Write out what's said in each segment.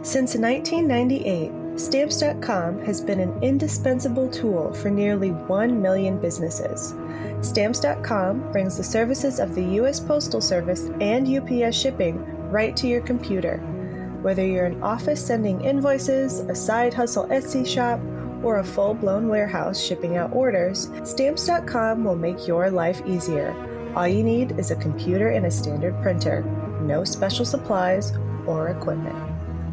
Since 1998, Stamps.com has been an indispensable tool for nearly 1 million businesses. Stamps.com brings the services of the U.S. Postal Service and UPS shipping right to your computer. Whether you're an office sending invoices, a side hustle Etsy shop, or a full-blown warehouse shipping out orders, Stamps.com will make your life easier. All you need is a computer and a standard printer. No special supplies or equipment.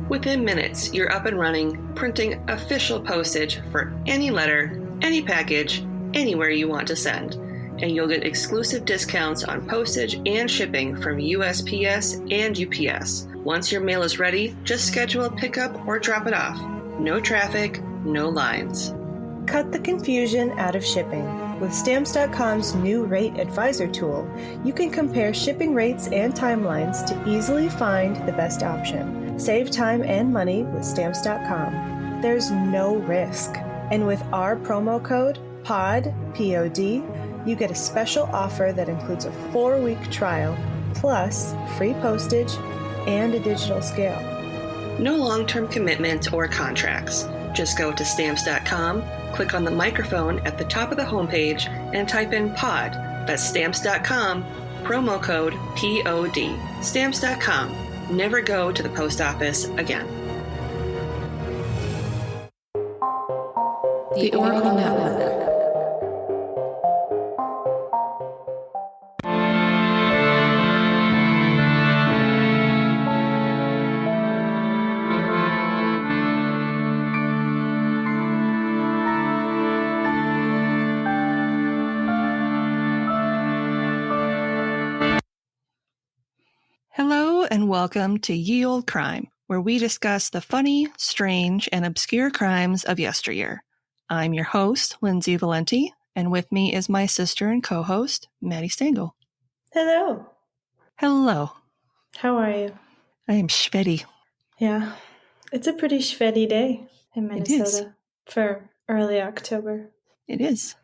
Within minutes, you're up and running, printing official postage for any letter, any package, anywhere you want to send. And you'll get exclusive discounts on postage and shipping from USPS and UPS. Once your mail is ready, just schedule a pickup or drop it off. No traffic, no lines. Cut the confusion out of shipping. With Stamps.com's new Rate Advisor tool, you can compare shipping rates and timelines to easily find the best option. Save time and money with Stamps.com. There's no risk. And with our promo code, POD, P-O-D, you get a special offer that includes a 4-week trial, plus free postage and a digital scale. No long-term commitment or contracts. Just go to Stamps.com, click on the microphone at the top of the homepage, and type in POD. That's Stamps.com, promo code POD. Stamps.com. Never go to the post office again. The Oracle Network. Hello and welcome to Ye Olde Crime, where we discuss the funny, strange, and obscure crimes of yesteryear. I'm your host, Lindsay Valenti, and with me is my sister and co-host, Maddie Stengel. Hello. Hello. How are you? I am shveddy. Yeah, it's a pretty shveddy day in Minnesota for early October. It is.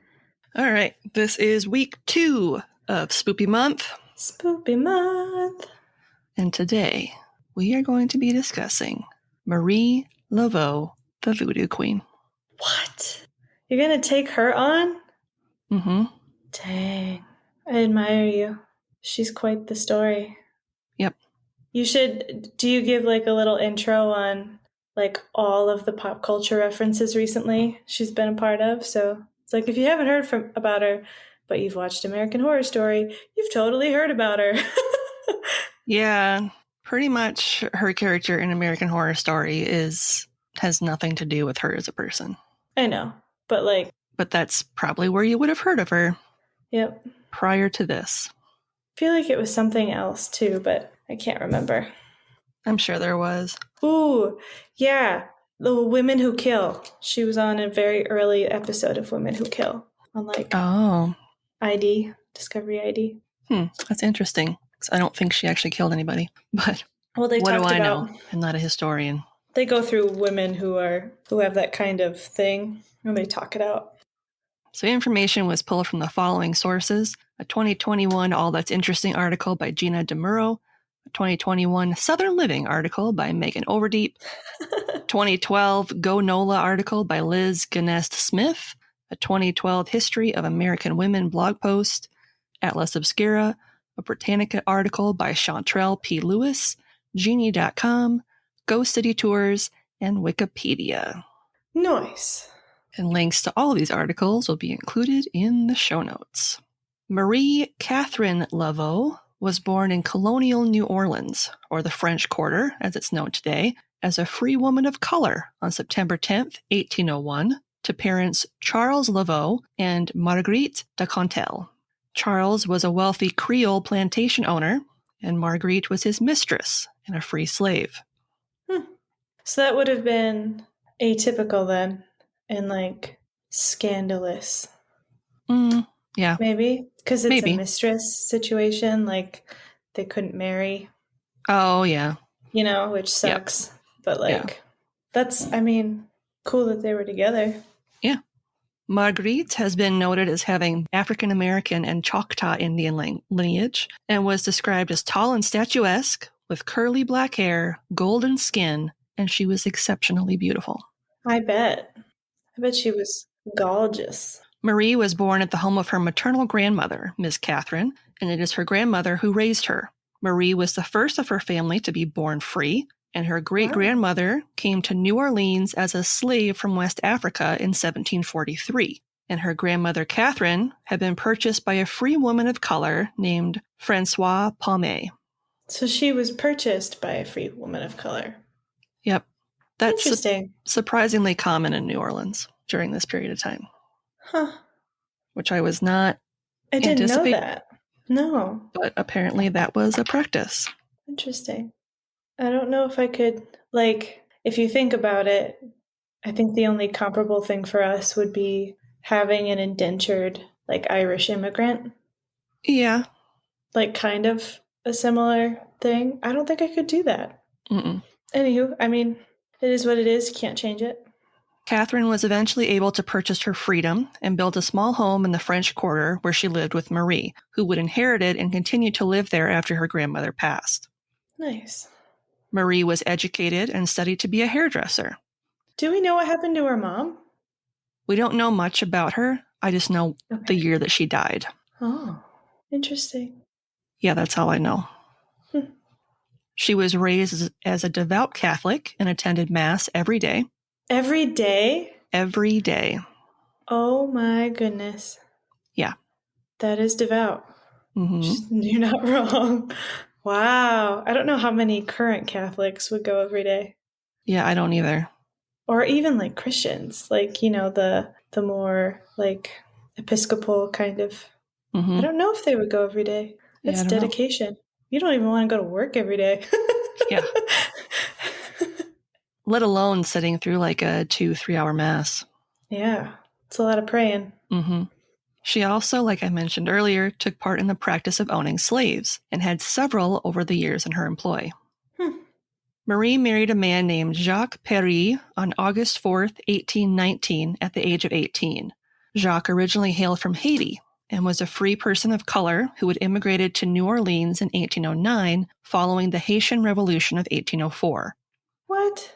All right, this is week 2 of Spoopy Month. Spoopy Month. And today, we are going to be discussing Marie Laveau, the Voodoo Queen. What? You're going to take her on? Mm-hmm. Dang. I admire you. She's quite the story. Yep. You should, do you give like a little intro on like all of the pop culture references recently she's been a part of? So it's like if you haven't heard about her, but you've watched American Horror Story, you've totally heard about her. Yeah, pretty much her character in American Horror Story has nothing to do with her as a person. I know, but that's probably where you would have heard of her. Yep. Prior to this. I feel like it was something else too, but I can't remember. I'm sure there was. Ooh, yeah. The Women Who Kill. She was on a very early episode of Women Who Kill on ID, Discovery ID. That's interesting. I don't think she actually killed anybody, but what do I know? I'm not a historian. They go through women who have that kind of thing, and they talk it out. So information was pulled from the following sources: a 2021 All That's Interesting article by Gina DeMuro, a 2021 Southern Living article by Megan Overdeep, 2012 Go NOLA article by Liz Ganest Smith, a 2012 History of American Women blog post, Atlas Obscura, a Britannica article by Chantrell P. Lewis, Genie.com, Ghost City Tours, and Wikipedia. Nice. And links to all of these articles will be included in the show notes. Marie Catherine Laveau was born in colonial New Orleans, or the French Quarter, as it's known today, as a free woman of color on September 10th, 1801, to parents Charles Laveau and Marguerite de Cantel. Charles was a wealthy Creole plantation owner, and Marguerite was his mistress and a free slave. So that would have been atypical then, and like scandalous. Yeah. Maybe, because it's a mistress situation, like they couldn't marry. Oh, yeah. Which sucks. Yep. But that's, cool that they were together. Yeah. Marguerite has been noted as having African American and Choctaw Indian lineage and was described as tall and statuesque with curly black hair, golden skin, and she was exceptionally beautiful. I bet. I bet she was gorgeous. Marie was born at the home of her maternal grandmother, Miss Catherine, and it is her grandmother who raised her. Marie was the first of her family to be born free, and her great-grandmother came to New Orleans as a slave from West Africa in 1743. And her grandmother Catherine had been purchased by a free woman of color named Francoise Palme. So she was purchased by a free woman of color. Yep. That's interesting. Surprisingly common in New Orleans during this period of time. Huh. Which I was not I didn't know that. No. But apparently that was a practice. Interesting. I don't know if I could, like, if you think about it, I think the only comparable thing for us would be having an indentured, like, Irish immigrant. Yeah. Like, kind of a similar thing. I don't think I could do that. Mm-mm. Anywho, I mean, it is what it is. You can't change it. Catherine was eventually able to purchase her freedom and build a small home in the French Quarter where she lived with Marie, who would inherit it and continue to live there after her grandmother passed. Nice. Marie was educated and studied to be a hairdresser. Do we know what happened to her mom? We don't know much about her. I just know the year that she died. Oh, interesting. Yeah, that's all I know. She was raised as a devout Catholic and attended Mass every day. Every day? Every day. Oh my goodness. Yeah. That is devout. Mm-hmm. You're not wrong. Wow. I don't know how many current Catholics would go every day. Yeah, I don't either. Or even like Christians, like, you know, the more like Episcopal kind of. Mm-hmm. I don't know if they would go every day. That's dedication. Know. You don't even want to go to work every day. Yeah. Let alone sitting through like a 2-3 hour Mass. Yeah. It's a lot of praying. Mm-hmm. She also, like I mentioned earlier, took part in the practice of owning slaves and had several over the years in her employ. Marie married a man named Jacques Perry on August 4th, 1819, at the age of 18. Jacques originally hailed from Haiti and was a free person of color who had immigrated to New Orleans in 1809 following the Haitian Revolution of 1804. What?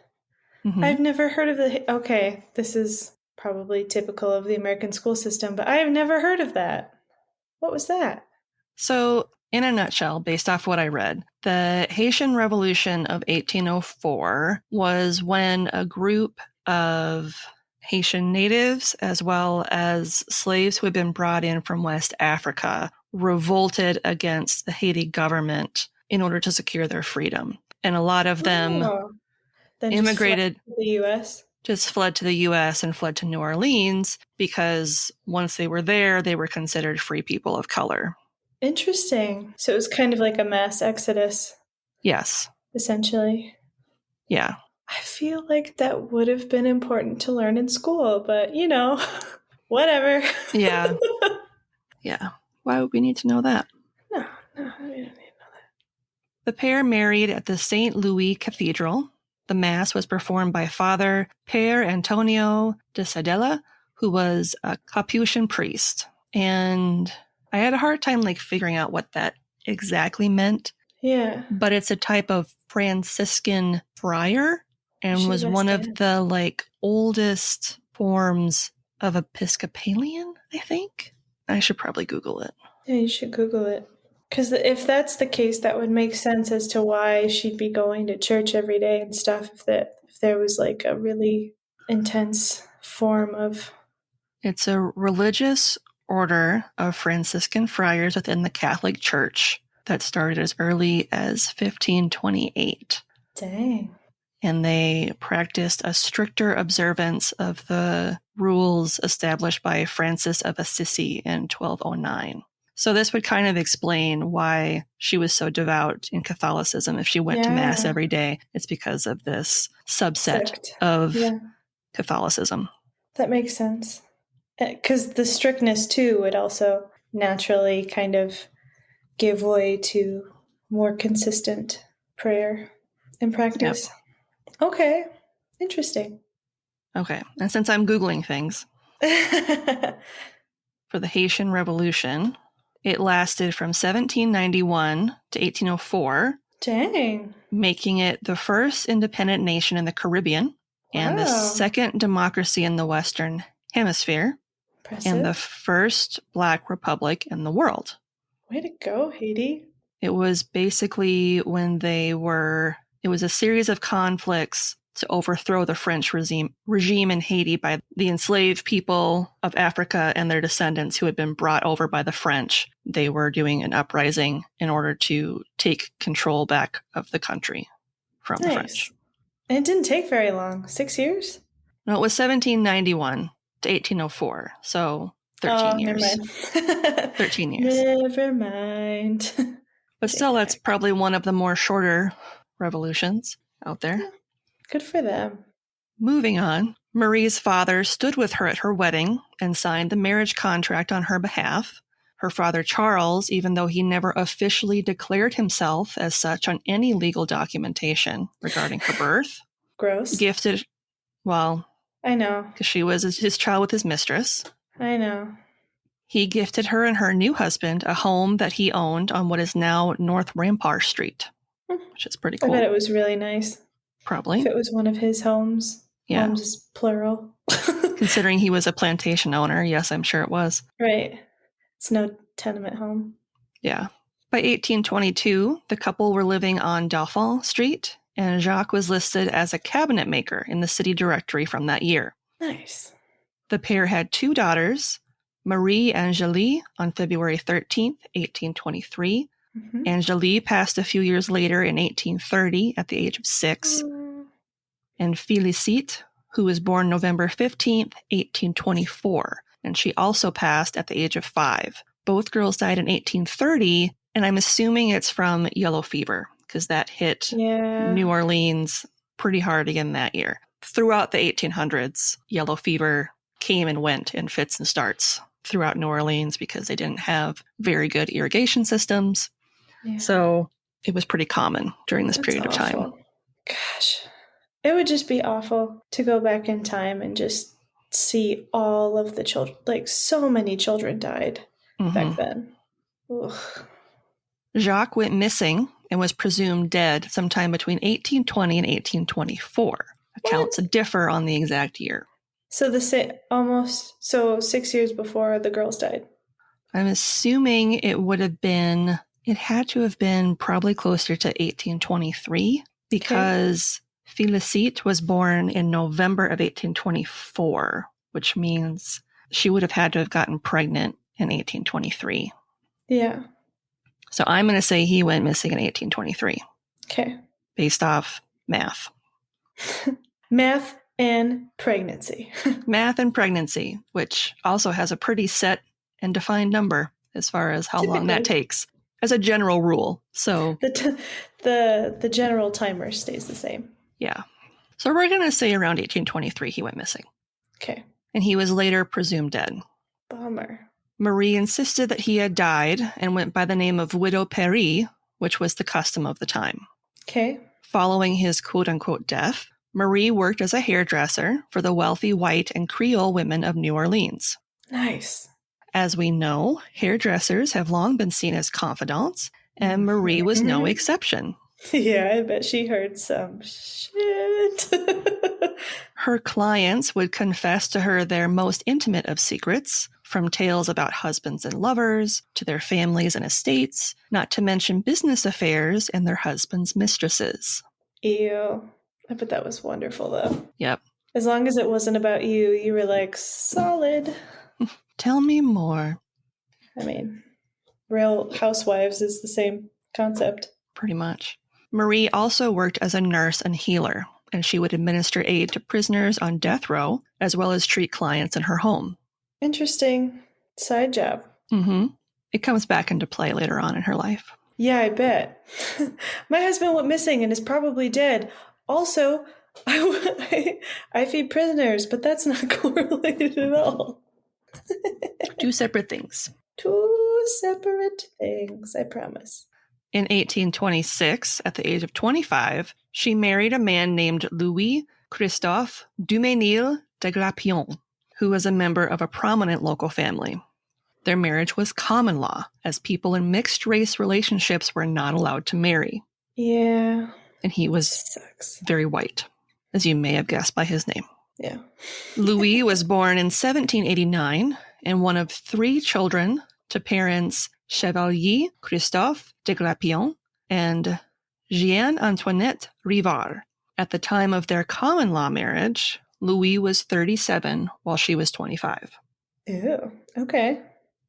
Mm-hmm. I've never heard of the... Okay, this is probably typical of the American school system, but I have never heard of that. What was that? So, in a nutshell, based off what I read, the Haitian Revolution of 1804 was when a group of Haitian natives, as well as slaves who had been brought in from West Africa, revolted against the Haiti government in order to secure their freedom. And a lot of them immigrated to the U.S.? Just fled to the U.S. and fled to New Orleans because once they were there, they were considered free people of color. Interesting. So it was kind of like a mass exodus. Yes. Essentially. Yeah. I feel like that would have been important to learn in school, but, you know, whatever. Yeah. Yeah. Why would we need to know that? No, we don't need to know that. The pair married at the St. Louis Cathedral. The Mass was performed by Father Père Antonio de Sadella, who was a Capuchin priest. And I had a hard time figuring out what that exactly meant. Yeah. But it's a type of Franciscan friar and was one of the oldest forms of Episcopalian, I think. I should probably Google it. Yeah, you should Google it. Because if that's the case, that would make sense as to why she'd be going to church every day and stuff. If there was a really intense form of... It's a religious order of Franciscan friars within the Catholic Church that started as early as 1528. Dang. And they practiced a stricter observance of the rules established by Francis of Assisi in 1209. So this would kind of explain why she was so devout in Catholicism. If she went to Mass every day, it's because of this subset of Catholicism. That makes sense. Because the strictness, too, would also naturally kind of give way to more consistent prayer and practice. Yep. Okay. Interesting. Okay. And since I'm Googling things, for the Haitian Revolution... It lasted from 1791 to 1804. Dang. making it the first independent nation in the Caribbean and the second democracy in the Western Hemisphere. Impressive. And the first Black republic in the world. Way to go, Haiti. It was basically it was a series of conflicts to overthrow the French regime in Haiti by the enslaved people of Africa and their descendants who had been brought over by the French. They were doing an uprising in order to take control back of the country from the French. And it didn't take very long. 6 years? No, it was 1791 to 1804. So 13 years. Never mind. 13 years. Never mind. But still, that's probably one of the more shorter revolutions out there. Yeah. Good for them. Moving on, Marie's father stood with her at her wedding and signed the marriage contract on her behalf. Her father, Charles, even though he never officially declared himself as such on any legal documentation regarding her birth. Gross. Gifted, well, I know. because she was his child with his mistress. I know. He gifted her and her new husband a home that he owned on what is now North Rampart Street, which is pretty cool. I bet it was really nice. Probably. If it was one of his homes. Yeah. Homes is plural. Considering he was a plantation owner, yes, I'm sure it was. Right. It's no tenement home. Yeah. By 1822, the couple were living on Dauphin Street, and Jacques was listed as a cabinet maker in the city directory from that year. Nice. The pair had 2 daughters, Marie Angélie on February 13th, 1823. Mm-hmm. Angélie passed a few years later in 1830 at the age of 6. And Félicite, who was born November 15th, 1824. And she also passed at the age of 5. Both girls died in 1830, and I'm assuming it's from yellow fever, because that hit New Orleans pretty hard again that year. Throughout the 1800s, yellow fever came and went in fits and starts throughout New Orleans because they didn't have very good irrigation systems. Yeah. So it was pretty common during this period of time. Gosh, it would just be awful to go back in time and just see all of the children. Like, so many children died back then. Ugh. Jacques went missing and was presumed dead sometime between 1820 and 1824. Accounts differ on the exact year. So 6 years before the girls died. I'm assuming it had to have been probably closer to 1823 because Félicite was born in November of 1824, which means she would have had to have gotten pregnant in 1823. Yeah. So I'm going to say he went missing in 1823. Okay. Based off math. Math and pregnancy. Math and pregnancy, which also has a pretty set and defined number as far as how long that takes as a general rule. So the general timer stays the same. Yeah. So we're going to say around 1823 he went missing. Okay. And he was later presumed dead. Bummer. Marie insisted that he had died and went by the name of Widow Paris, which was the custom of the time. Okay. Following his quote-unquote death, Marie worked as a hairdresser for the wealthy white and Creole women of New Orleans. Nice. As we know, hairdressers have long been seen as confidants, and Marie was no exception. Yeah, I bet she heard some shit. Her clients would confess to her their most intimate of secrets, from tales about husbands and lovers to their families and estates, not to mention business affairs and their husbands' mistresses. Ew. I bet that was wonderful, though. Yep. As long as it wasn't about you, you were like, solid. Tell me more. I mean, Real Housewives is the same concept. Pretty much. Marie also worked as a nurse and healer, and she would administer aid to prisoners on death row, as well as treat clients in her home. Interesting side job. Mm-hmm. It comes back into play later on in her life. Yeah, I bet. My husband went missing and is probably dead. Also, I feed prisoners, but that's not correlated at all. 2 separate things. 2 separate things, I promise. In 1826, at the age of 25, she married a man named Louis Christophe Duménil de Glapion, who was a member of a prominent local family. Their marriage was common law, as people in mixed-race relationships were not allowed to marry. Yeah. And he was Sucks. very white, as you may have guessed by his name. Yeah. Louis was born in 1789 and one of 3 children to parents Chevalier Christophe de Glapion and Jeanne Antoinette Rivard. At the time of their common law marriage, Louis was 37 while she was 25. Ew. Okay.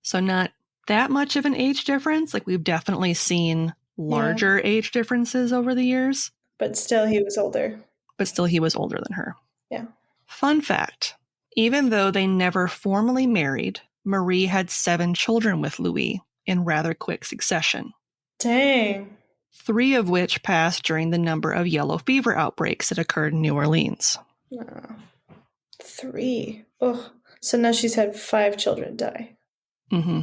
So not that much of an age difference. Like, we've definitely seen larger age differences over the years. But still, he was older. But still, he was older than her. Yeah. Fun fact, even though they never formally married, Marie had 7 children with Louis in rather quick succession. Dang. 3 of which passed during the number of yellow fever outbreaks that occurred in New Orleans. Oh. 3. Oh. So now she's had 5 children die. Mm-hmm.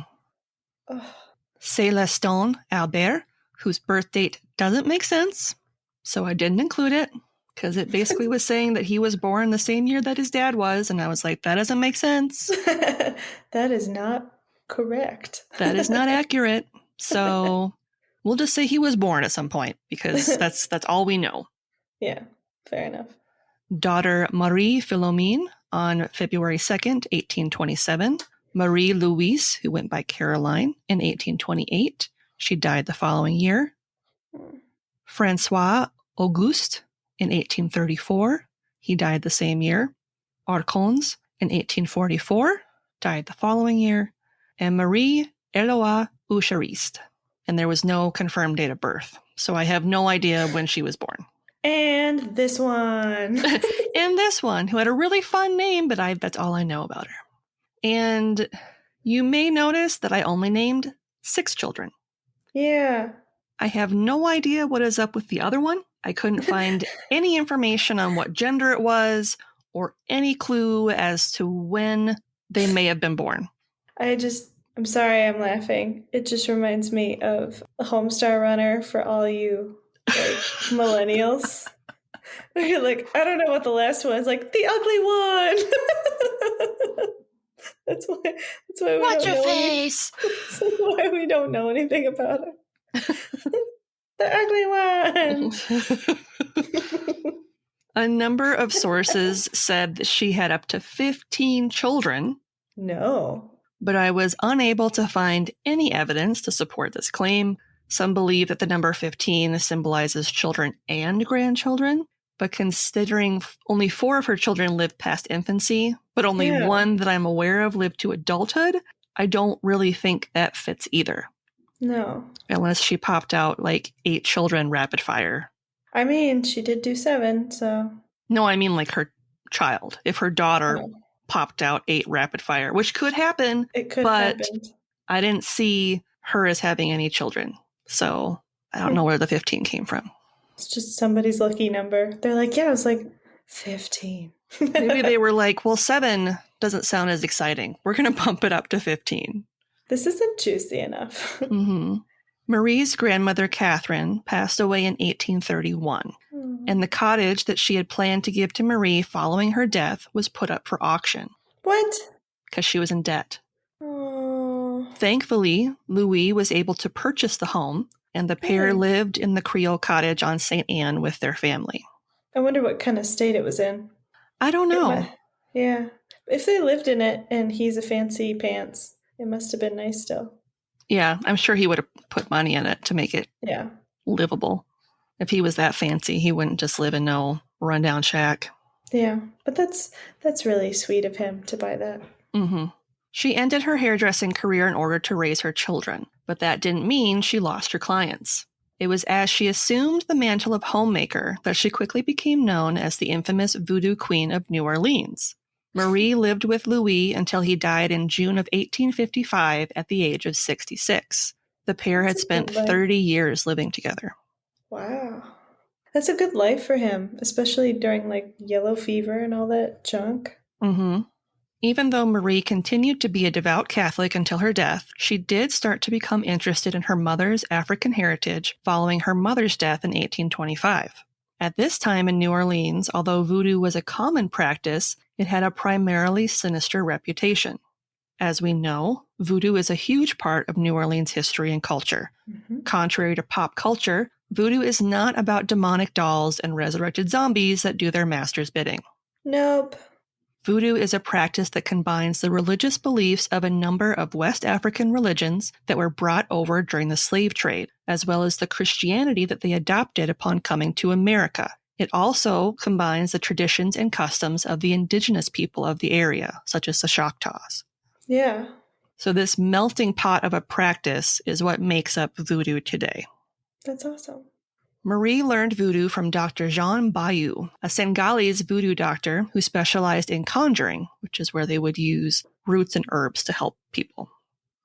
Oh. Célestin Albert, whose birth date doesn't make sense, so I didn't include it, because it basically was saying that he was born the same year that his dad was, and I was like, that doesn't make sense. That is not correct. That is not accurate. So we'll just say he was born at some point, because that's all we know. Yeah, fair enough. Daughter Marie Philomene on February 2nd, 1827. Marie Louise, who went by Caroline, in 1828. She died the following year. Francois Auguste in 1834. He died the same year. Arcons in 1844. Died the following year. And Marie Eloa Euchariste. And there was no confirmed date of birth. So I have no idea when she was born. And this one. And this one, who had a really fun name, but that's all I know about her. And you may notice that I only named 6 children. Yeah. I have no idea what is up with the other one. I couldn't find any information on what gender it was or any clue as to when they may have been born. I'm sorry I'm laughing. It just reminds me of a Homestar Runner for all you millennials. Where you're like, I don't know what the last one is. Like, the ugly one. That's why we Watch don't your know face. That's why we don't know anything about her. The ugly one. A number of sources said that she had up to 15 children. No. But I was unable to find any evidence to support this claim. Some believe that the number 15 symbolizes children and grandchildren, but considering only 4 of her children lived past infancy, but only one that I'm aware of lived to adulthood, I don't really think that fits either. No. Unless she popped out like 8 children rapid fire. I mean, she did do 7, so... No, I mean like her child. If her daughter popped out 8 rapid fire, which could happen. It could but happen. I didn't see her as having any children. So I don't know where the 15 came from. It's just somebody's lucky number. They're like, yeah, it was like 15. Maybe they were like, well, 7 doesn't sound as exciting. We're going to bump it up to 15. This isn't juicy enough. Mm-hmm. Marie's grandmother, Catherine, passed away in 1831. And the cottage that she had planned to give to Marie following her death was put up for auction. What? Because she was in debt. Oh. Thankfully, Louis was able to purchase the home, and the pair lived in the Creole cottage on St. Anne with their family. I wonder what kind of state it was in. I don't know. Yeah. If they lived in it and he's a fancy pants, it must have been nice still. Yeah, I'm sure he would have put money in it to make it livable. If he was that fancy, he wouldn't just live in no rundown shack. Yeah, but that's really sweet of him to buy that. Mm-hmm. She ended her hairdressing career in order to raise her children, but that didn't mean she lost her clients. It was as she assumed the mantle of homemaker that she quickly became known as the infamous Voodoo Queen of New Orleans. Marie lived with Louis until he died in June of 1855 at the age of 66. The pair had spent 30 years living together. Wow. That's a good life for him, especially during like yellow fever and all that junk. Mm-hmm. Even though Marie continued to be a devout Catholic until her death, she did start to become interested in her mother's African heritage following her mother's death in 1825. At this time in New Orleans, although voodoo was a common practice, it had a primarily sinister reputation. As we know, voodoo is a huge part of New Orleans history and culture. Mm-hmm. Contrary to pop culture, Voodoo is not about demonic dolls and resurrected zombies that do their master's bidding. Nope. Voodoo is a practice that combines the religious beliefs of a number of West African religions that were brought over during the slave trade, as well as the Christianity that they adopted upon coming to America. It also combines the traditions and customs of the indigenous people of the area, such as the Choctaws. Yeah. So this melting pot of a practice is what makes up voodoo today. That's awesome. Marie learned voodoo from Dr. Jean Bayou, a Senegalese voodoo doctor who specialized in conjuring, which is where they would use roots and herbs to help people.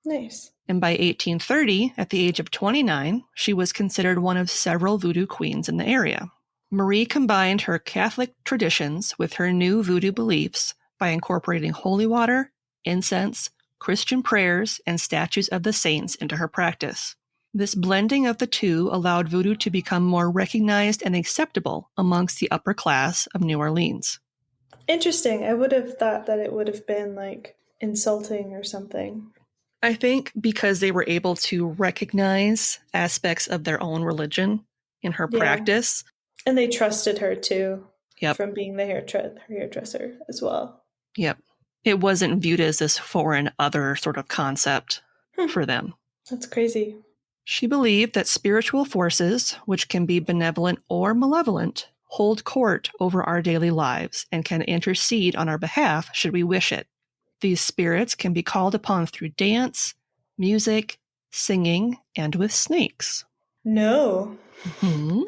Nice. And by 1830, at the age of 29, she was considered one of several voodoo queens in the area. Marie combined her Catholic traditions with her new voodoo beliefs by incorporating holy water, incense, Christian prayers, and statues of the saints into her practice. This blending of the two allowed voodoo to become more recognized and acceptable amongst the upper class of New Orleans. Interesting. I would have thought that it would have been like insulting or something. I think because they were able to recognize aspects of their own religion in her practice. And they trusted her too. Yep. From being the hairdresser as well. Yep. It wasn't viewed as this foreign other sort of concept for them. That's crazy. She believed that spiritual forces, which can be benevolent or malevolent, hold court over our daily lives and can intercede on our behalf should we wish it. These spirits can be called upon through dance, music, singing, and with snakes. No. Mm-hmm.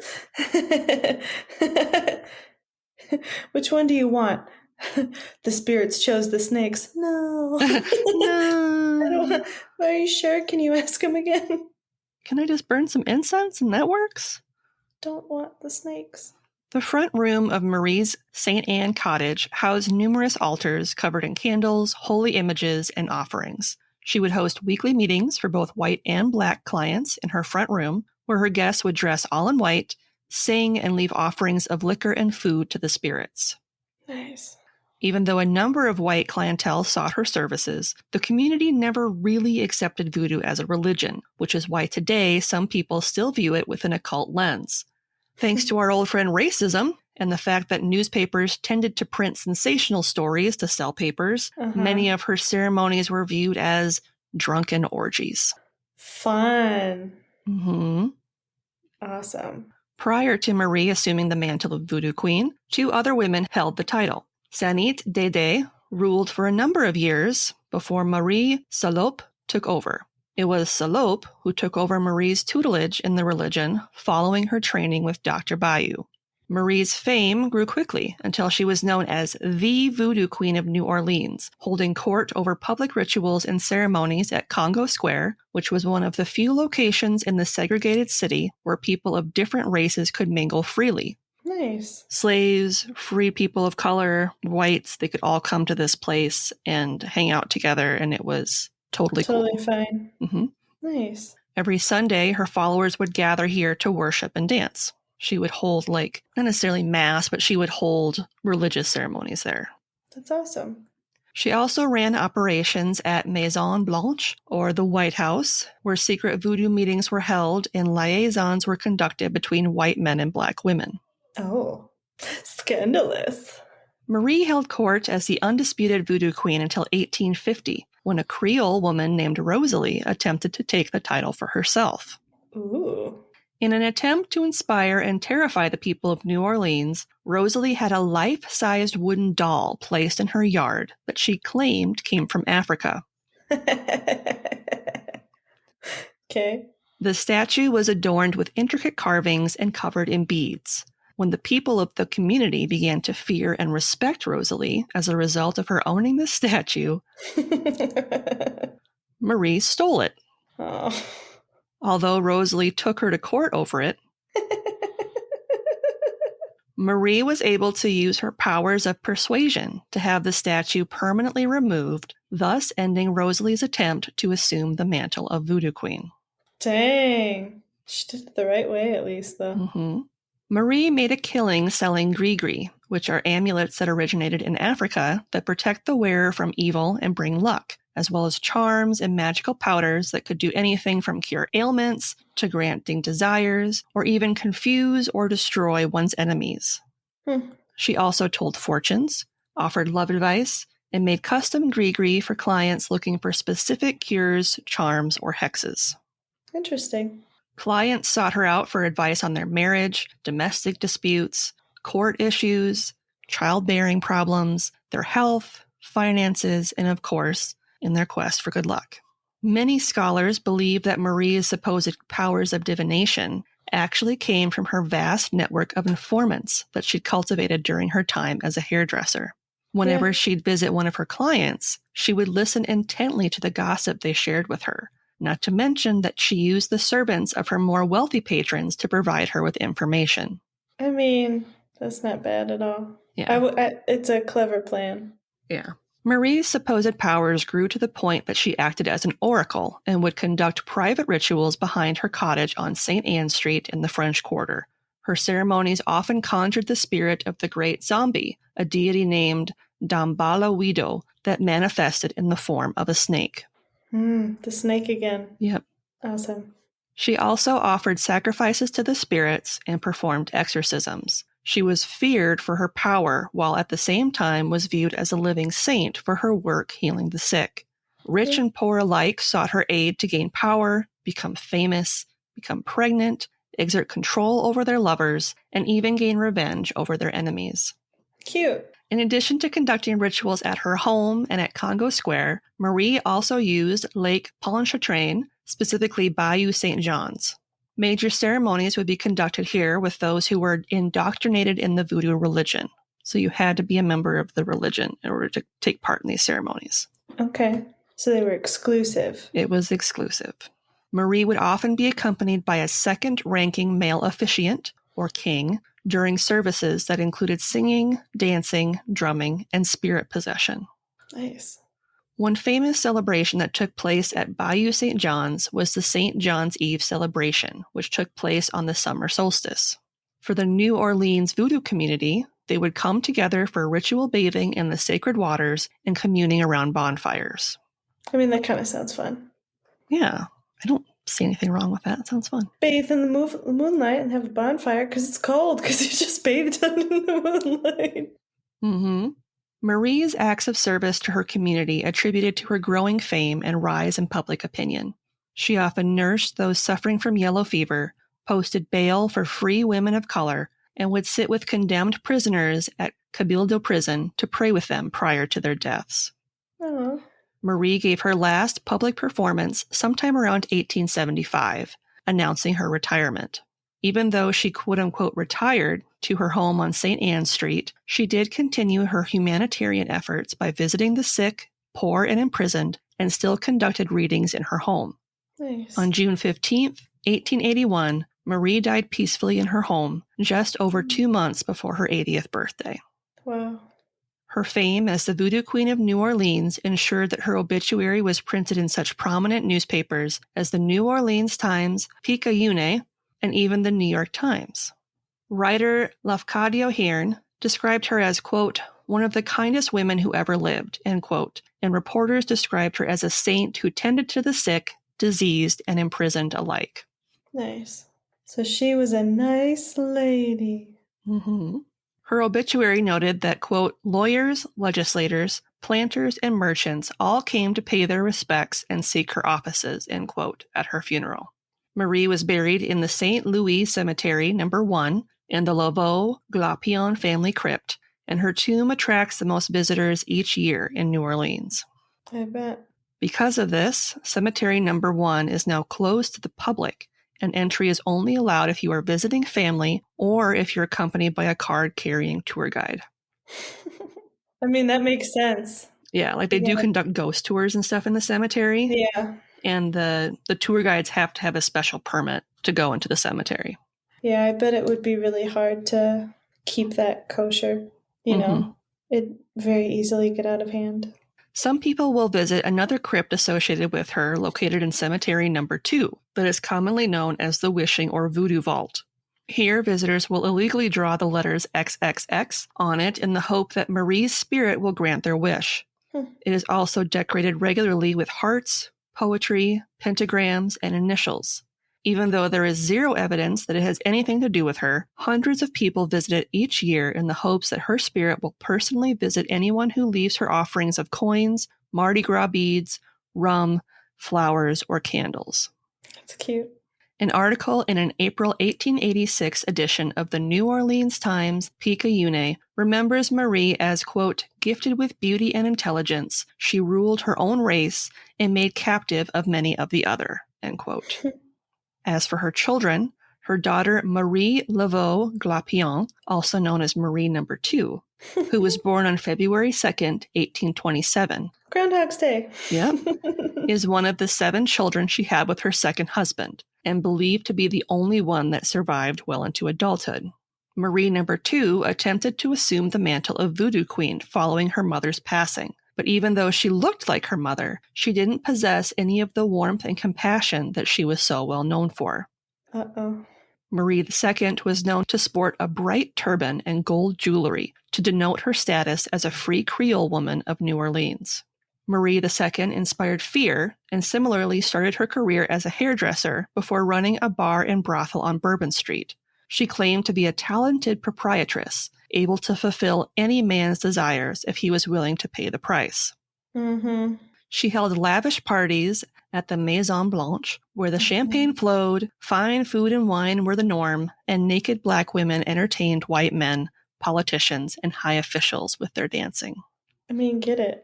Which one do you want? The spirits chose the snakes. No. No. Are you sure? Can you ask him again? Can I just burn some incense and that works? Don't want the snakes. The front room of Marie's St. Anne cottage housed numerous altars covered in candles, holy images, and offerings. She would host weekly meetings for both white and black clients in her front room, where her guests would dress all in white, sing, and leave offerings of liquor and food to the spirits. Nice. Even though a number of white clientele sought her services, the community never really accepted voodoo as a religion, which is why today some people still view it with an occult lens. Thanks to our old friend racism and the fact that newspapers tended to print sensational stories to sell papers, many of her ceremonies were viewed as drunken orgies. Fun. Mm-hmm. Awesome. Prior to Marie assuming the mantle of Voodoo Queen, two other women held the title. Sanit Dede ruled for a number of years before Marie Salope took over. It was Salope who took over Marie's tutelage in the religion following her training with Dr. Bayou. Marie's fame grew quickly until she was known as the Voodoo Queen of New Orleans, holding court over public rituals and ceremonies at Congo Square, which was one of the few locations in the segregated city where people of different races could mingle freely. Nice. Slaves, free people of color, whites, they could all come to this place and hang out together, and it was totally cool. Fine. Mm-hmm. Nice. Every Sunday, her followers would gather here to worship and dance. She would hold, not necessarily mass, but she would hold religious ceremonies there. That's awesome. She also ran operations at Maison Blanche, or the White House, where secret voodoo meetings were held and liaisons were conducted between white men and black women. Oh, scandalous. Marie held court as the undisputed Voodoo Queen until 1850, when a Creole woman named Rosalie attempted to take the title for herself. Ooh. In an attempt to inspire and terrify the people of New Orleans, Rosalie had a life-sized wooden doll placed in her yard that she claimed came from Africa. Okay. The statue was adorned with intricate carvings and covered in beads. When the people of the community began to fear and respect Rosalie as a result of her owning the statue, Marie stole it. Oh. Although Rosalie took her to court over it, Marie was able to use her powers of persuasion to have the statue permanently removed, thus ending Rosalie's attempt to assume the mantle of Voodoo Queen. Dang. She did it the right way, at least, though. Mm-hmm. Marie made a killing selling gree-gree, which are amulets that originated in Africa that protect the wearer from evil and bring luck, as well as charms and magical powders that could do anything from cure ailments to granting desires, or even confuse or destroy one's enemies. She also told fortunes, offered love advice, and made custom gree-gree for clients looking for specific cures, charms, or hexes. Interesting. Clients sought her out for advice on their marriage, domestic disputes, court issues, childbearing problems, their health, finances, and of course, in their quest for good luck. Many scholars believe that Marie's supposed powers of divination actually came from her vast network of informants that she'd cultivated during her time as a hairdresser. Whenever she'd visit one of her clients, she would listen intently to the gossip they shared with her, not to mention that she used the servants of her more wealthy patrons to provide her with information. I mean, that's not bad at all. Yeah. It's a clever plan. Yeah. Marie's supposed powers grew to the point that she acted as an oracle and would conduct private rituals behind her cottage on St. Anne Street in the French Quarter. Her ceremonies often conjured the spirit of the great zombie, a deity named Dambala Wido, that manifested in the form of a snake. The snake again. Yep. Awesome. She also offered sacrifices to the spirits and performed exorcisms. She was feared for her power, while at the same time was viewed as a living saint for her work healing the sick. Rich and poor alike sought her aid to gain power, become famous, become pregnant, exert control over their lovers, and even gain revenge over their enemies. Cute. In addition to conducting rituals at her home and at Congo Square, Marie also used Lake Pontchartrain, specifically Bayou St. John's. Major ceremonies would be conducted here with those who were indoctrinated in the voodoo religion. So you had to be a member of the religion in order to take part in these ceremonies. Okay. So they were exclusive. It was exclusive. Marie would often be accompanied by a second-ranking male officiant, or king, during services that included singing, dancing, drumming, and spirit possession. Nice. One famous celebration that took place at Bayou St. John's was the St. John's Eve celebration, which took place on the summer solstice. For the New Orleans voodoo community, they would come together for ritual bathing in the sacred waters and communing around bonfires. I mean, that kind of sounds fun. Yeah, I don't see anything wrong with that. It sounds fun. Bathe in the moonlight and have a bonfire because it's cold because you just bathed in the moonlight. Mm-hmm. Marie's acts of service to her community attributed to her growing fame and rise in public opinion. She often nursed those suffering from yellow fever, posted bail for free women of color, and would sit with condemned prisoners at Cabildo Prison to pray with them prior to their deaths. Oh. Marie gave her last public performance sometime around 1875, announcing her retirement. Even though she quote-unquote retired to her home on St. Anne Street, she did continue her humanitarian efforts by visiting the sick, poor, and imprisoned, and still conducted readings in her home. Nice. On June 15th, 1881, Marie died peacefully in her home, just over 2 months before her 80th birthday. Wow. Her fame as the Voodoo Queen of New Orleans ensured that her obituary was printed in such prominent newspapers as the New Orleans Times, Picayune, and even the New York Times. Writer Lafcadio Hearn described her as, quote, one of the kindest women who ever lived, end quote, and reporters described her as a saint who tended to the sick, diseased, and imprisoned alike. Nice. So she was a nice lady. Mm-hmm. Her obituary noted that, quote, lawyers, legislators, planters, and merchants all came to pay their respects and seek her offices, end quote, at her funeral. Marie was buried in the St. Louis Cemetery No. 1 in the Laveau Glapion family crypt, and her tomb attracts the most visitors each year in New Orleans. I bet. Because of this, Cemetery No. 1 is now closed to the public, and entry is only allowed if you are visiting family or if you're accompanied by a card-carrying tour guide. I mean, that makes sense. Yeah, like they do conduct ghost tours and stuff in the cemetery. Yeah. And the tour guides have to have a special permit to go into the cemetery. Yeah, I bet it would be really hard to keep that kosher. You know, it'd very easily get out of hand. Some people will visit another crypt associated with her located in Cemetery No. 2 that is commonly known as the Wishing or Voodoo Vault. Here, visitors will illegally draw the letters XXX on it in the hope that Marie's spirit will grant their wish. It is also decorated regularly with hearts, poetry, pentagrams, and initials. Even though there is zero evidence that it has anything to do with her, hundreds of people visit it each year in the hopes that her spirit will personally visit anyone who leaves her offerings of coins, Mardi Gras beads, rum, flowers, or candles. That's cute. An article in an April 1886 edition of the New Orleans Times Picayune remembers Marie as, quote, gifted with beauty and intelligence. She ruled her own race and made captive of many of the other, end quote. As for her children, her daughter Marie Laveau Glapion, also known as Marie No. 2, who was born on February 2nd, 1827. Groundhog's Day. Yep. Is one of the 7 children she had with her second husband, and believed to be the only one that survived well into adulthood. Marie No. 2 attempted to assume the mantle of Voodoo Queen following her mother's passing, but even though she looked like her mother, she didn't possess any of the warmth and compassion that she was so well known for. Uh-oh. Marie II was known to sport a bright turban and gold jewelry to denote her status as a free Creole woman of New Orleans. Marie II inspired fear and similarly started her career as a hairdresser before running a bar and brothel on Bourbon Street. She claimed to be a talented proprietress, able to fulfill any man's desires if he was willing to pay the price. Mm-hmm. She held lavish parties at the Maison Blanche, where the champagne flowed, fine food and wine were the norm, and naked black women entertained white men, politicians, and high officials with their dancing. I mean, get it.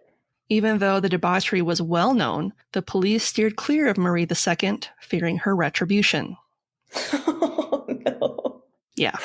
Even though the debauchery was well known, the police steered clear of Marie II, fearing her retribution. Oh, no. Yeah.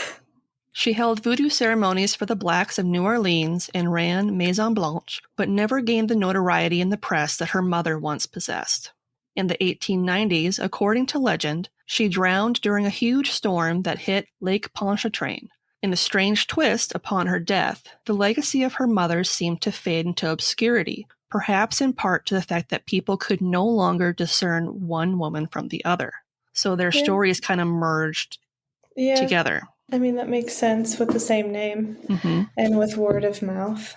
She held voodoo ceremonies for the blacks of New Orleans and ran Maison Blanche, but never gained the notoriety in the press that her mother once possessed. In the 1890s, according to legend, she drowned during a huge storm that hit Lake Pontchartrain. In a strange twist upon her death, the legacy of her mother seemed to fade into obscurity, perhaps in part to the fact that people could no longer discern one woman from the other. So their stories kind of merged together. I mean, that makes sense with the same name and with word of mouth.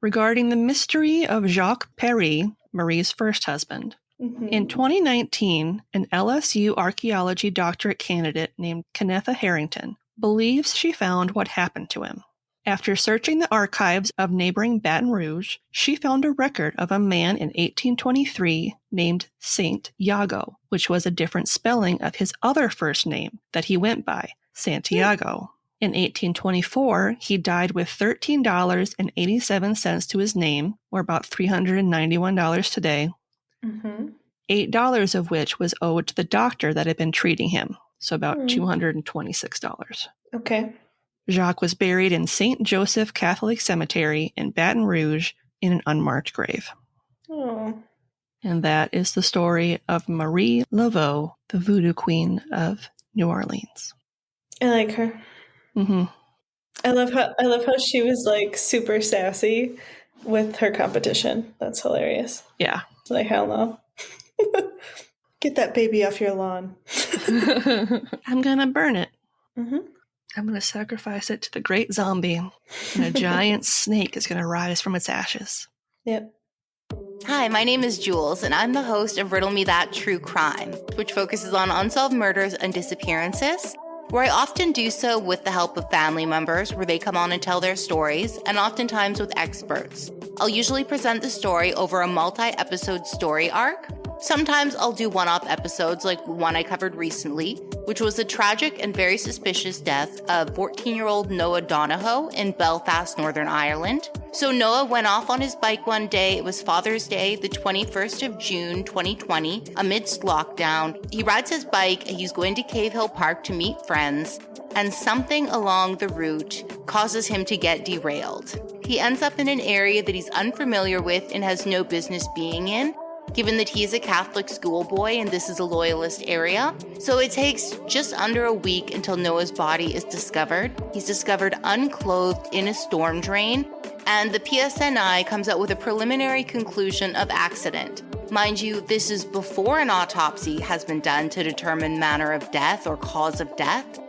Regarding the mystery of Jacques Perry, Marie's first husband, in 2019, an LSU archaeology doctorate candidate named Kennetha Harrington believes she found what happened to him. After searching the archives of neighboring Baton Rouge, she found a record of a man in 1823 named Saint Iago, which was a different spelling of his other first name that he went by, Santiago. In 1824, he died with $13.87 to his name, or about $391 today, $8 of which was owed to the doctor that had been treating him, so about $226. Okay. Jacques was buried in St. Joseph Catholic Cemetery in Baton Rouge in an unmarked grave. Oh. And that is the story of Marie Laveau, the Voodoo Queen of New Orleans. I like her. I love how she was like super sassy with her competition. That's hilarious. Yeah. Like, hell no. Get that baby off your lawn. I'm gonna burn it. I'm going to sacrifice it to the great zombie, and a giant snake is going to rise from its ashes. Yep. Hi, my name is Jules, and I'm the host of Riddle Me That True Crime, which focuses on unsolved murders and disappearances, where I often do so with the help of family members, where they come on and tell their stories, and oftentimes with experts. I'll usually present the story over a multi-episode story arc. Sometimes I'll do one-off episodes like one I covered recently, which was the tragic and very suspicious death of 14-year-old Noah Donahoe in Belfast, Northern Ireland. So Noah went off on his bike one day. It was Father's Day, the 21st of June, 2020, amidst lockdown. He rides his bike and he's going to Cave Hill Park to meet friends, and something along the route causes him to get derailed. He ends up in an area that he's unfamiliar with and has no business being in, given that he is a Catholic schoolboy and this is a loyalist area. So it takes just under a week until Noah's body is discovered. He's discovered unclothed in a storm drain, and the PSNI comes out with a preliminary conclusion of accident. Mind you, this is before an autopsy has been done to determine manner of death or cause of death.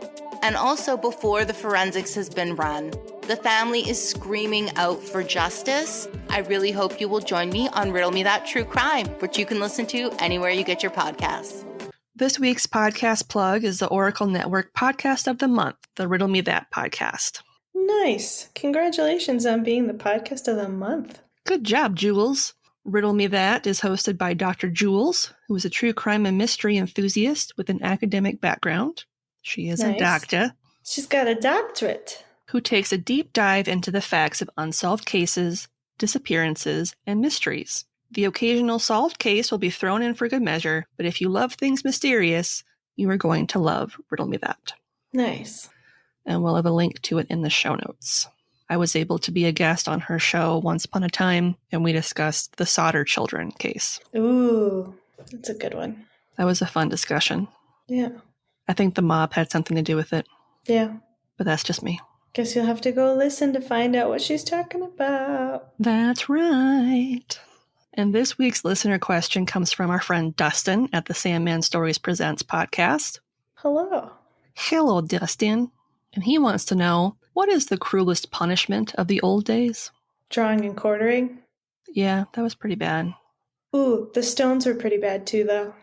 and also before the forensics has been run. The family is screaming out for justice. I really hope you will join me on Riddle Me That True Crime, which you can listen to anywhere you get your podcasts. This week's podcast plug is the Oracle Network Podcast of the Month, the Riddle Me That podcast. Nice. Congratulations on being the podcast of the month. Good job, Jules. Riddle Me That is hosted by Dr. Jules, who is a true crime and mystery enthusiast with an academic background. She is a doctor. She's got a doctorate. Who takes a deep dive into the facts of unsolved cases, disappearances, and mysteries. The occasional solved case will be thrown in for good measure, but if you love things mysterious, you are going to love Riddle Me That. Nice. And we'll have a link to it in the show notes. I was able to be a guest on her show once upon a time, and we discussed the Sodder children case. Ooh, that's a good one. That was a fun discussion. Yeah. I think the mob had something to do with it. Yeah. But that's just me. Guess you'll have to go listen to find out what she's talking about. That's right. And this week's listener question comes from our friend Dustin at the Sandman Stories Presents podcast. Hello. Hello, Dustin. And he wants to know, what is the cruelest punishment of the old days? Drawing and quartering? Yeah, that was pretty bad. Ooh, the stones were pretty bad too, though.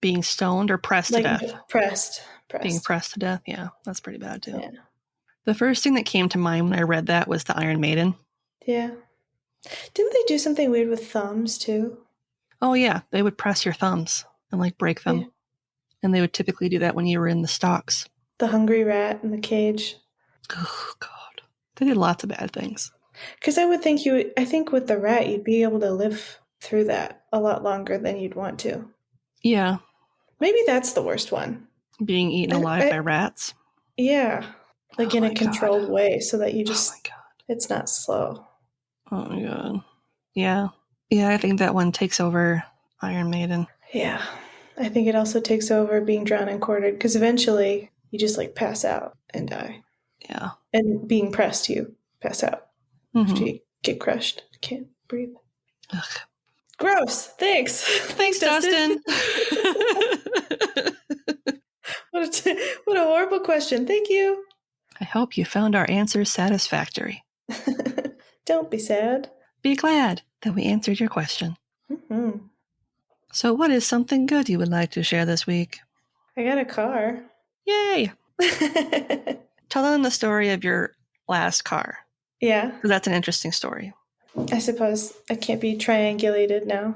Being stoned or pressed to death? Pressed. Being pressed to death, yeah, that's pretty bad too. Yeah. The first thing that came to mind when I read that was the Iron Maiden. Yeah. Didn't they do something weird with thumbs too? Oh yeah, they would press your thumbs and like break them. Yeah. And they would typically do that when you were in the stocks. The hungry rat in the cage. Oh God. They did lots of bad things. Because I think with the rat you'd be able to live through that a lot longer than you'd want to. Yeah. Maybe that's the worst one. Being eaten alive by rats. Yeah. Like in a controlled way so that you just, it's not slow. Oh my God. Yeah. Yeah, I think that one takes over Iron Maiden. Yeah. I think it also takes over being drawn and quartered because eventually you just like pass out and die. Yeah. And being pressed, you pass out. After you get crushed. You can't breathe. Ugh. Gross. Thanks. Thanks, Dustin. What a horrible question. Thank you. I hope you found our answers satisfactory. Don't be sad. Be glad that we answered your question. Mm-hmm. So what is something good you would like to share this week? I got a car. Yay! Tell them the story of your last car. Yeah. Because that's an interesting story. I suppose I can't be triangulated now.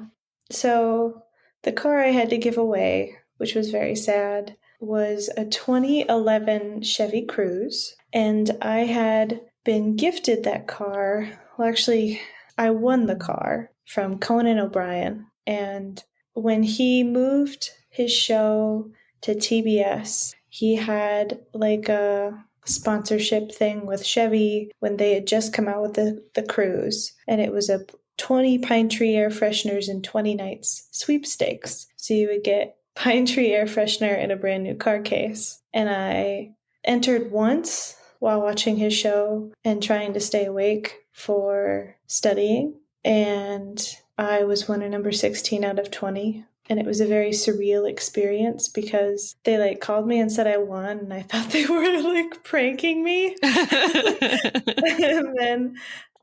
So the car I had to give away, which was very sad, was a 2011 Chevy Cruze. And I had been gifted that car. Well, actually, I won the car from Conan O'Brien. And when he moved his show to TBS, he had like a sponsorship thing with Chevy when they had just come out with the Cruze. And it was a 20 pine tree air fresheners in 20 nights sweepstakes. So you would get pine tree air freshener in a brand new car case. And I entered once while watching his show and trying to stay awake for studying. And I was winner number 16 out of 20. And it was a very surreal experience because they like called me and said I won. And I thought they were like pranking me. And then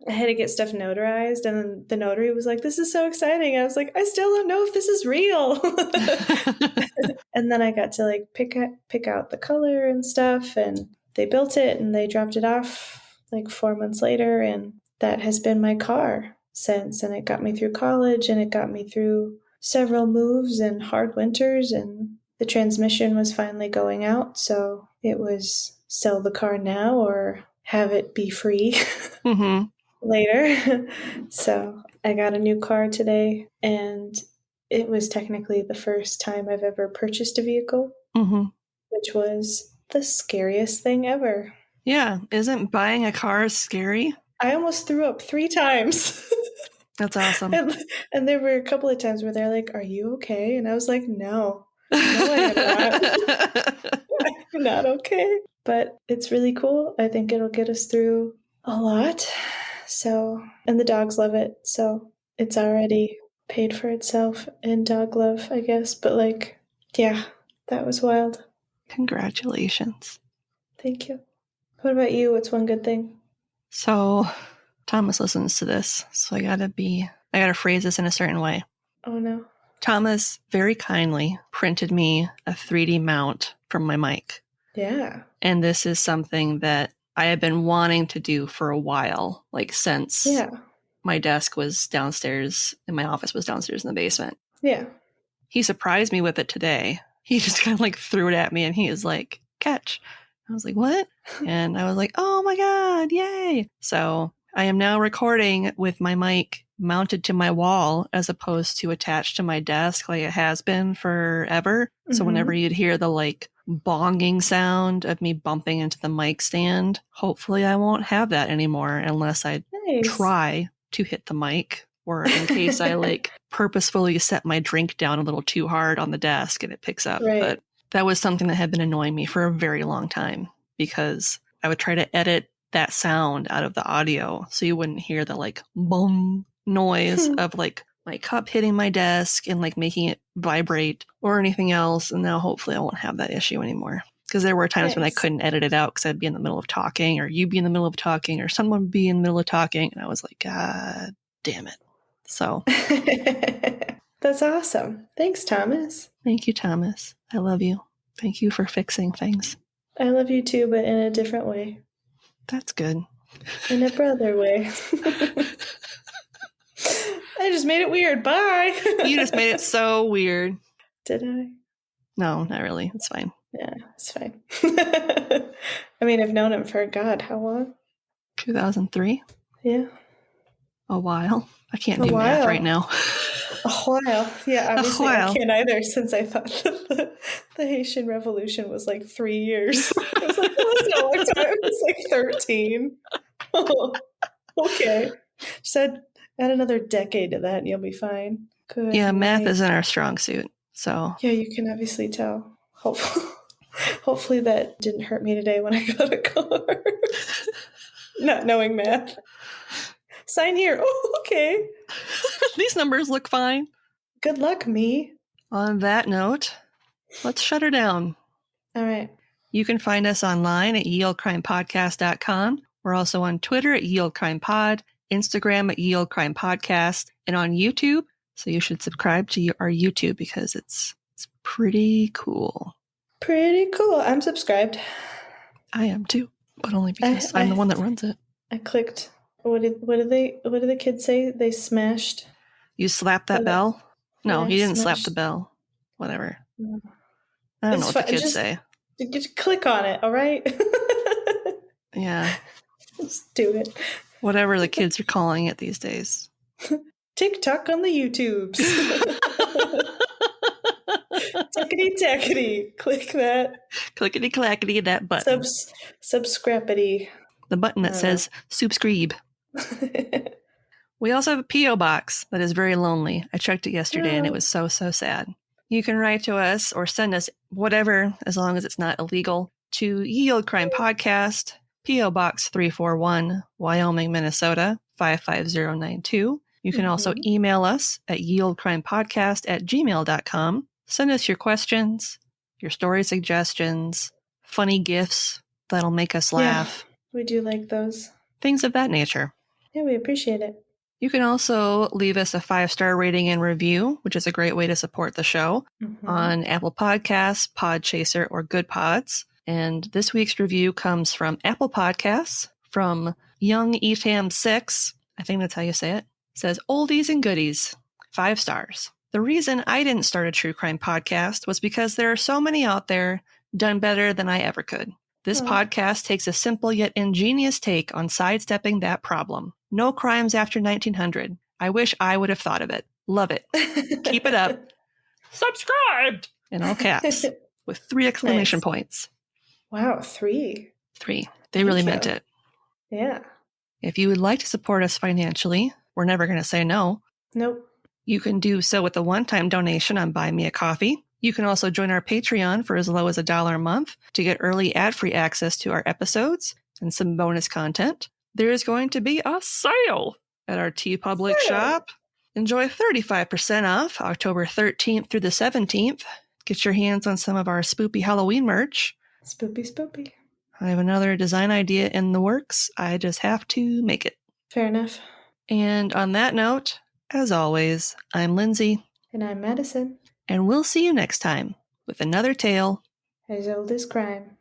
I had to get stuff notarized. And then the notary was like, this is so exciting. I was like, I still don't know if this is real. And then I got to like pick out the color and stuff. And they built it and they dropped it off like 4 months later. And that has been my car since. And it got me through college and it got me through several moves and hard winters, and the transmission was finally going out. So it was sell the car now or have it be free later. So I got a new car today, and it was technically the first time I've ever purchased a vehicle, which was the scariest thing ever. Yeah. Isn't buying a car scary? I almost threw up 3 times. That's awesome. And there were a couple of times where they're like, are you okay? And I was like, no, I am not. I'm not okay. But it's really cool. I think it'll get us through a lot. So, and the dogs love it. So it's already paid for itself in dog love, I guess. But like, yeah, that was wild. Congratulations. Thank you. What about you? What's one good thing? So Thomas listens to this, so I gotta phrase this in a certain way. Oh, no. Thomas very kindly printed me a 3D mount from my mic. Yeah. And this is something that I had been wanting to do for a while, like since my desk was downstairs and my office was downstairs in the basement. Yeah. He surprised me with it today. He just kind of like threw it at me and he was like, catch. I was like, what? And I was like, oh my God, yay. So I am now recording with my mic mounted to my wall as opposed to attached to my desk like it has been forever. Mm-hmm. So whenever you'd hear the like bonging sound of me bumping into the mic stand, hopefully I won't have that anymore unless I try to hit the mic, or in case I like purposefully set my drink down a little too hard on the desk and it picks up. Right. But that was something that had been annoying me for a very long time because I would try to edit that sound out of the audio so you wouldn't hear the like boom noise of like my cup hitting my desk and like making it vibrate or anything else. And now hopefully I won't have that issue anymore. Because there were times when I couldn't edit it out because I'd be in the middle of talking, or you'd be in the middle of talking, or someone would be in the middle of talking. And I was like, God damn it. So. That's awesome. Thanks, Thomas. Thank you, Thomas. I love you. Thank you for fixing things. I love you too, but in a different way. That's good. In a brother way. I just made it weird. Bye. You just made it so weird. Did I? No, not really. It's fine. Yeah, it's fine. I mean, I've known him for, God, how long? 2003? Yeah. A while. I can't do math right now. A while. Yeah, obviously I can't either, since I thought that the Haitian Revolution was like 3 years. I was like, well, that's not a long time. It was like 13. Oh, okay. Just add another decade to that and you'll be fine. Good. Yeah, math isn't our strong suit. So yeah, you can obviously tell. Hopefully that didn't hurt me today when I got a car. Not knowing math. Sign here. Oh, okay. These numbers look fine. Good luck, me. On that note, let's shut her down. All right. You can find us online at yeoldecrimepodcast.com. We're also on Twitter at yeoldecrimepod, Instagram at yeoldecrimepodcast, and on YouTube. So you should subscribe to our YouTube because it's pretty cool. Pretty cool. I'm subscribed. I am too, but only because I'm the one that runs it. I clicked. What did the kids say? They smashed. You slapped that bell? No, he didn't slap the bell. Whatever. No. I don't know what the kids say. Just click on it, all right? Yeah. Just do it. Whatever the kids are calling it these days. TikTok on the YouTubes. Tickety-tackety. Click that. Clickety-clackety, that button. Subscribity. The button that says subscribe. We also have a P.O. box that is very lonely. I checked it yesterday and it was so sad. You can write to us or send us whatever, as long as it's not illegal, to Ye Olde Crime Podcast, P.O. Box 341, Wyoming, Minnesota, 55092. You can also email us at yeoldecrimepodcast@gmail.com. Send us your questions, your story suggestions, funny gifs that'll make us laugh. Yeah, we do like those. Things of that nature. Yeah, we appreciate it. You can also leave us a 5-star rating and review, which is a great way to support the show on Apple Podcasts, Podchaser, or Good Pods. And this week's review comes from Apple Podcasts from Young Etam 6. I think that's how you say it. It says, oldies and goodies, 5 stars. The reason I didn't start a true crime podcast was because there are so many out there done better than I ever could. This podcast takes a simple yet ingenious take on sidestepping that problem. No crimes after 1900. I wish I would have thought of it. Love it. Keep it up. Subscribed! In all caps. With 3 exclamation points. Wow, 3. 3. They really meant it. Yeah. If you would like to support us financially, we're never going to say no. Nope. You can do so with a one-time donation on Buy Me a Coffee. You can also join our Patreon for as low as $1 a month to get early ad-free access to our episodes and some bonus content. There is going to be a sale at our TeePublic shop. Enjoy 35% off October 13th through the 17th. Get your hands on some of our spoopy Halloween merch. Spoopy. I have another design idea in the works. I just have to make it. Fair enough. And on that note, as always, I'm Lindsay. And I'm Madison. And we'll see you next time with another tale As old as crime.